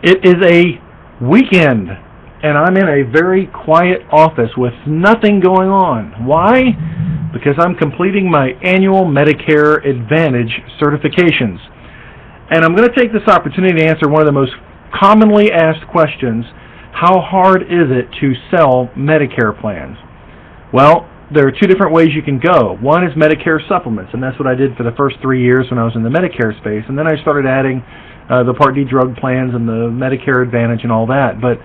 It is a weekend, and I'm in a very quiet office with nothing going on. Why? Because I'm completing my annual Medicare Advantage certifications. And I'm going to take this opportunity to answer one of the most commonly asked questions: how hard is it to sell Medicare plans? Well, there are two different ways you can go. One is Medicare Supplements, and that's what I did for the first 3 years when I was in the Medicare space. And then I started adding the Part D drug plans and the Medicare Advantage and all that. But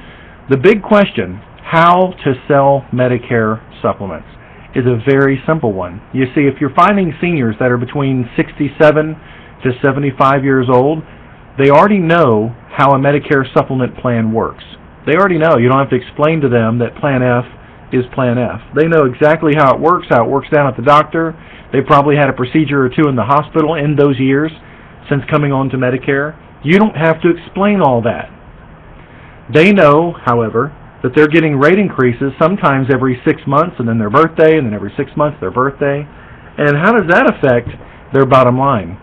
the big question, how to sell Medicare Supplements, is a very simple one. You see, if you're finding seniors that are between 67 to 75 years old, they already know how a Medicare supplement plan works. They already know. You don't have to explain to them that Plan F is Plan F. They know exactly how it works down at the doctor. They probably had a procedure or two in the hospital in those years since coming on to Medicare. You don't have to explain all that. They know, however, that they're getting rate increases sometimes every 6 months, and then their birthday, and then every 6 months their birthday. And how does that affect their bottom line?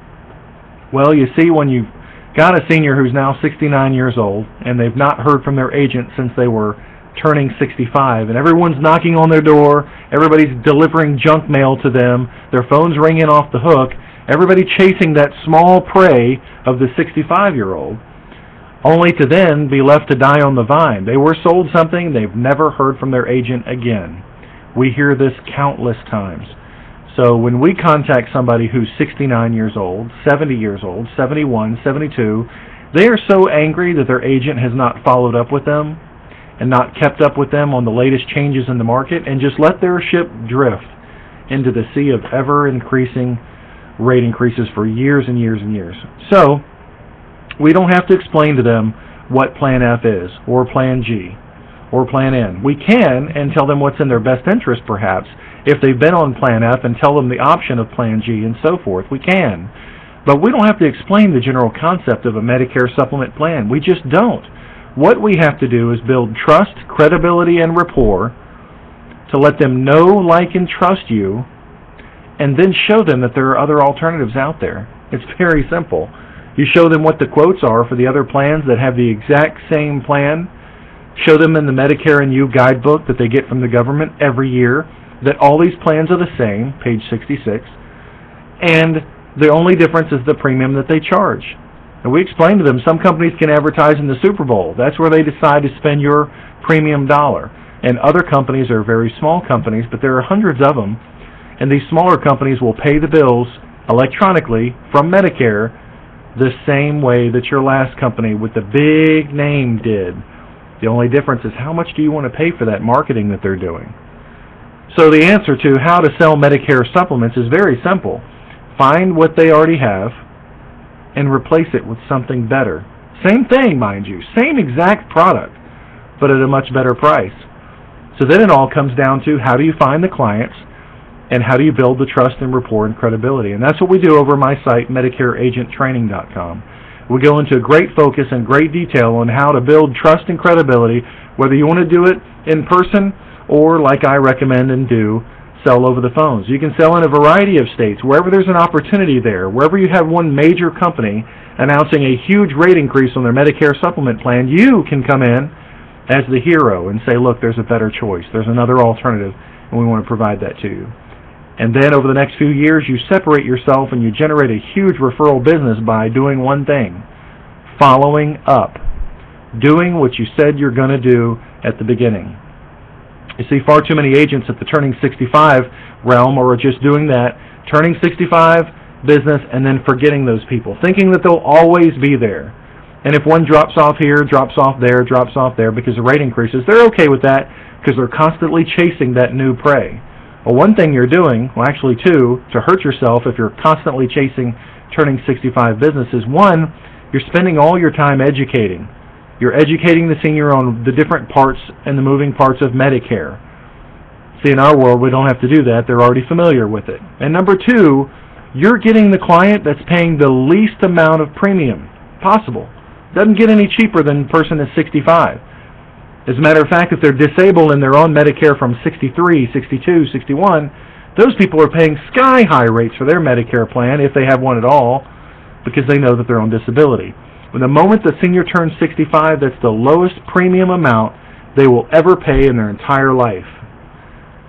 Well, you see, when you've got a senior who's now 69 years old, and they've not heard from their agent since they were turning 65, and everyone's knocking on their door, everybody's delivering junk mail to them, their phone's ringing off the hook, everybody chasing that small prey of the 65-year-old, only to then be left to die on the vine. They were sold something, they've never heard from their agent again. We hear this countless times. So when we contact somebody who's 69 years old, 70 years old, 71, 72, they are so angry that their agent has not followed up with them and not kept up with them on the latest changes in the market, and just let their ship drift into the sea of ever-increasing rate increases for years and years and years. So we don't have to explain to them what Plan F is, or Plan G, or Plan N. We can, and tell them what's in their best interest, perhaps, if they've been on Plan F, and tell them the option of Plan G and so forth. We can. But we don't have to explain the general concept of a Medicare supplement plan. We just don't. What we have to do is build trust, credibility, and rapport to let them know, like, and trust you, and then show them that there are other alternatives out there. It's very simple. You show them what the quotes are for the other plans that have the exact same plan. Show them in the Medicare and You guidebook that they get from the government every year that all these plans are the same, page 66, and the only difference is the premium that they charge. And we explain to them some companies can advertise in the Super Bowl. That's where they decide to spend your premium dollar. And other companies are very small companies, but there are hundreds of them, and these smaller companies will pay the bills electronically from Medicare the same way that your last company with the big name did. The only difference is how much do you want to pay for that marketing that they're doing. So the answer to how to sell Medicare supplements is very simple. Find what they already have and replace it with something better. Same thing, mind you, same exact product, but at a much better price. So then it all comes down to how do you find the clients and how do you build the trust and rapport and credibility. And that's what we do over my site, MedicareAgentTraining.com. We go into great focus and great detail on how to build trust and credibility, whether you want to do it in person or, like I recommend and do, sell over the phones. You can sell in a variety of states, wherever there's an opportunity there. Wherever you have one major company announcing a huge rate increase on their Medicare supplement plan, you can come in as the hero and say, look, there's a better choice. There's another alternative, and we want to provide that to you. And then over the next few years, you separate yourself and you generate a huge referral business by doing one thing: following up. Doing what you said you're going to do at the beginning. You see, far too many agents at the turning 65 realm are just doing that, turning 65 business, and then forgetting those people, thinking that they'll always be there. And if one drops off here, drops off there because of rate increases, they're okay with that because they're constantly chasing that new prey. Well, one thing you're doing, well, actually two, to hurt yourself if you're constantly chasing turning 65 business is, one, you're spending all your time educating. You're educating the senior on the different parts and the moving parts of Medicare. See, in our world, we don't have to do that. They're already familiar with it. And number two, you're getting the client that's paying the least amount of premium possible. Doesn't get any cheaper than the person that's 65. As a matter of fact, if they're disabled and they're on Medicare from 63, 62, 61, those people are paying sky-high rates for their Medicare plan, if they have one at all, because they know that they're on disability. When the moment the senior turns 65, that's the lowest premium amount they will ever pay in their entire life.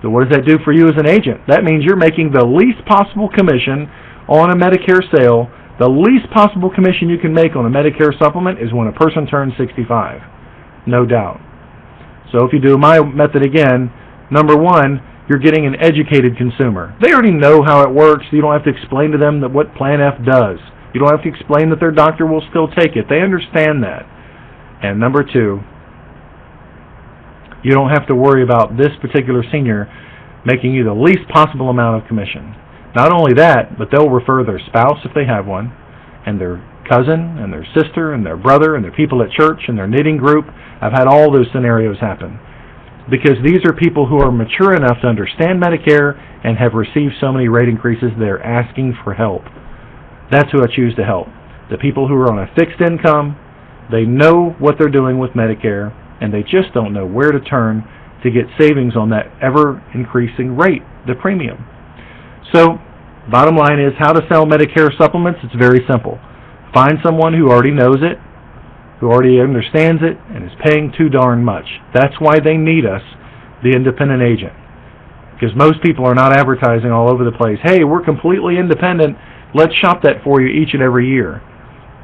So what does that do for you as an agent? That means you're making the least possible commission on a Medicare sale. The least possible commission you can make on a Medicare supplement is when a person turns 65. No doubt. So if you do my method again, number one, you're getting an educated consumer. They already know how it works. You don't have to explain to them that what Plan F does. You don't have to explain that their doctor will still take it. They understand that. And number two, you don't have to worry about this particular senior making you the least possible amount of commission. Not only that, but they'll refer their spouse if they have one, and their cousin, and their sister, and their brother, and their people at church, and their knitting group. I've had all those scenarios happen. Because these are people who are mature enough to understand Medicare and have received so many rate increases they're asking for help. That's who I choose to help. The people who are on a fixed income, they know what they're doing with Medicare, and they just don't know where to turn to get savings on that ever-increasing rate, the premium. So, bottom line is how to sell Medicare supplements. It's very simple. Find someone who already knows it, who already understands it, and is paying too darn much. That's why they need us, the independent agent. Because most people are not advertising all over the place, hey, we're completely independent, let's shop that for you each and every year.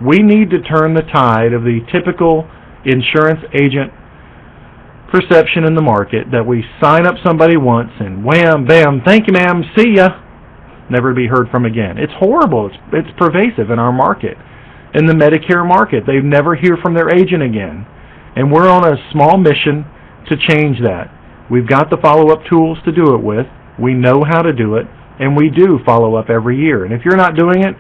We need to turn the tide of the typical insurance agent perception in the market that we sign up somebody once and wham, bam, thank you ma'am, see ya, never to be heard from again. It's horrible. It's pervasive in our market. In the Medicare market, they never hear from their agent again. And we're on a small mission to change that. We've got the follow-up tools to do it with. We know how to do it, and we do follow up every year. And if you're not doing it,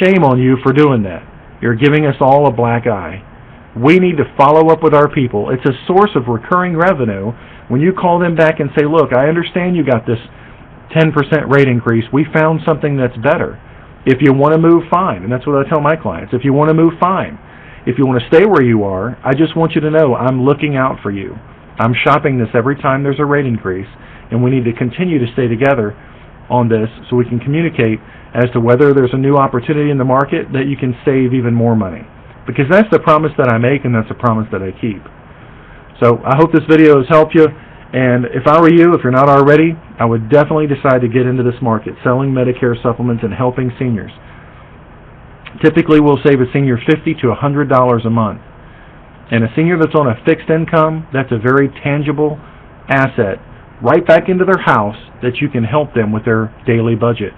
shame on you for doing that. You're giving us all a black eye. We need to follow up with our people. It's a source of recurring revenue. When you call them back and say, look, I understand you got this 10% rate increase. We found something that's better. If you want to move, fine. And that's what I tell my clients. If you want to move, fine. If you want to stay where you are, I just want you to know I'm looking out for you. I'm shopping this every time there's a rate increase, and we need to continue to stay together on this so we can communicate as to whether there's a new opportunity in the market that you can save even more money. Because that's the promise that I make, and that's the promise that I keep. So I hope this video has helped you. And if I were you, if you're not already, I would definitely decide to get into this market, selling Medicare supplements and helping seniors. Typically, we'll save a senior $50 to $100 a month. And a senior that's on a fixed income, that's a very tangible asset right back into their house that you can help them with their daily budget.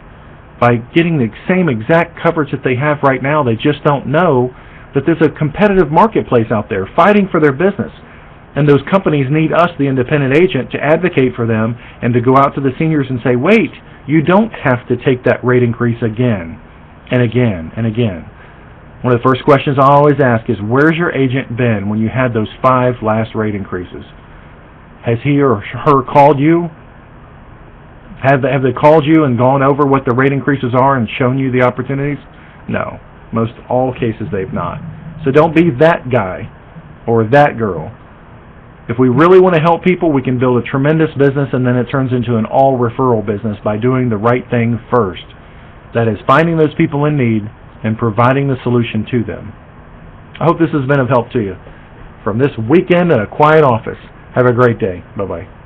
By getting the same exact coverage that they have right now, they just don't know that there's a competitive marketplace out there fighting for their business. And those companies need us, the independent agent, to advocate for them and to go out to the seniors and say, wait, you don't have to take that rate increase again and again and again. One of the first questions I always ask is, where's your agent been when you had those 5 last rate increases? Has he or her called you? Have they called you and gone over what the rate increases are and shown you the opportunities? No. Most all cases they've not. So don't be that guy or that girl. If we really want to help people, we can build a tremendous business, and then it turns into an all-referral business by doing the right thing first. That is, finding those people in need and providing the solution to them. I hope this has been of help to you. From this weekend in a quiet office, have a great day. Bye-bye.